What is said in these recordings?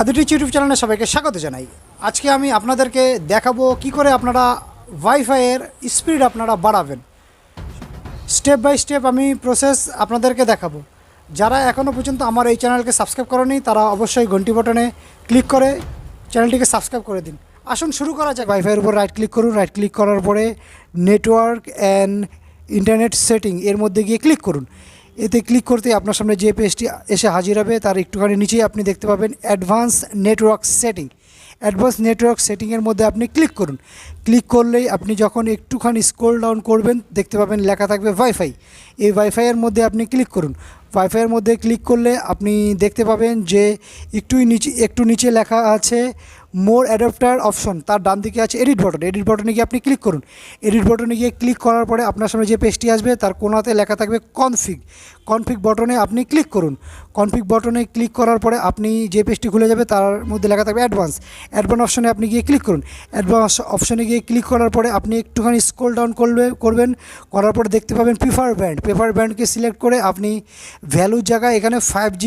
আদিটিচ YouTube চ্যানেলে সবাইকে স্বাগত জানাই। আজকে আমি আপনাদেরকে দেখাবো কি করে আপনারা ওয়াইফাইয়ের স্পিড আপনারা বাড়াবেন। স্টেপ বাই স্টেপ আমি প্রসেস আপনাদেরকে দেখাবো। যারা এখনও পর্যন্ত আমার এই চ্যানেলকে সাবস্ক্রাইব করেনি তারা অবশ্যই ঘন্টি বাটনে ক্লিক করে চ্যানেলটিকে সাবস্ক্রাইব করে দিন। আসুন শুরু করা যাক। ওয়াইফাইয়ের উপর রাইট ক্লিক করুন। রাইট ক্লিক করার পরে নেটওয়ার্ক অ্যান্ড ইন্টারনেট সেটিং এর মধ্যে গিয়ে ক্লিক করুন। এতে ক্লিক করতে আপনার সামনে যে পেজটি এসে হাজির হবে তার একটুখানি নিচেই আপনি দেখতে পাবেন advance network setting. Advance network সেটিংয়ের মধ্যে আপনি ক্লিক করুন। ক্লিক করলেই আপনি যখন একটুখানি স্ক্রল ডাউন করবেন দেখতে পাবেন লেখা থাকবে ওয়াইফাই। এই ওয়াইফাইয়ের মধ্যে আপনি ক্লিক করুন। ওয়াইফাইয়ের মধ্যে ক্লিক করলে আপনি দেখতে পাবেন যে একটু নিচে লেখা আছে মোর অ্যাডাপ্টার অপশন, তার ডান দিকে আছে এডিট বাটন। এডিট বাটনে গিয়ে আপনি ক্লিক করুন। এডিট বাটনে গিয়ে ক্লিক করার পরে আপনার সামনে যে পেজটি আসবে তার কোণাতে লেখা থাকবে কনফিগ। কনফিগ বাটনে আপনি ক্লিক করুন। কনফিগ বাটনে ক্লিক করার পরে আপনি যে পেজটি খুলে যাবে তার মধ্যে লেখা থাকবে অ্যাডভান্স। অ্যাডভান্স অপশনে আপনি গিয়ে ক্লিক করুন। অ্যাডভান্স অপশনে গিয়ে ক্লিক করার পরে আপনি একটুখানি স্ক্রল ডাউন করবেন। করার পরে দেখতে পাবেন প্রিফার ব্যান্ডকে সিলেক্ট করে আপনি ভ্যালুর জায়গায় এখানে 5G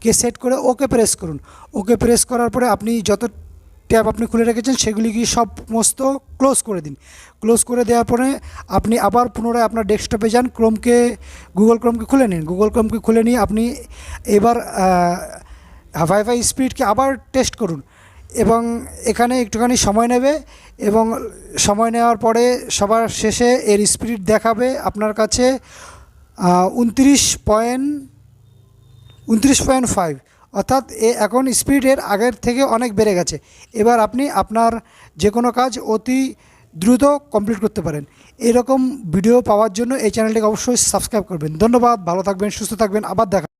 কে সেট করে ওকে প্রেস করুন। ওকে প্রেস করার পরে আপনি যত ট্যাব আপনি খুলে রেখেছেন সেগুলি কি সমস্ত ক্লোজ করে দিন। ক্লোজ করে দেওয়ার পরে আপনি আবার পুনরায় আপনার ডেস্কটপে যান, গুগল ক্রোমকে খুলে নিন। গুগল ক্রোমকে খুলে নিয়ে আপনি এবার ওয়াইফাই স্পিডকে আবার টেস্ট করুন এবং এখানে একটুখানি সময় নেবে এবং সময় নেওয়ার পরে সবার শেষে এর স্পিড দেখাবে আপনার কাছে 29.5, অর্থাৎ এখন স্পিডের আগের থেকে অনেক বেড়ে গেছে। এবার আপনি আপনার যে কোনো কাজ অতি দ্রুত কমপ্লিট করতে পারেন। এরকম ভিডিও পাওয়ার জন্য এই চ্যানেলটিকে অবশ্যই সাবস্ক্রাইব করবেন। ধন্যবাদ, ভালো থাকবেন, সুস্থ থাকবেন, আবার দেখা।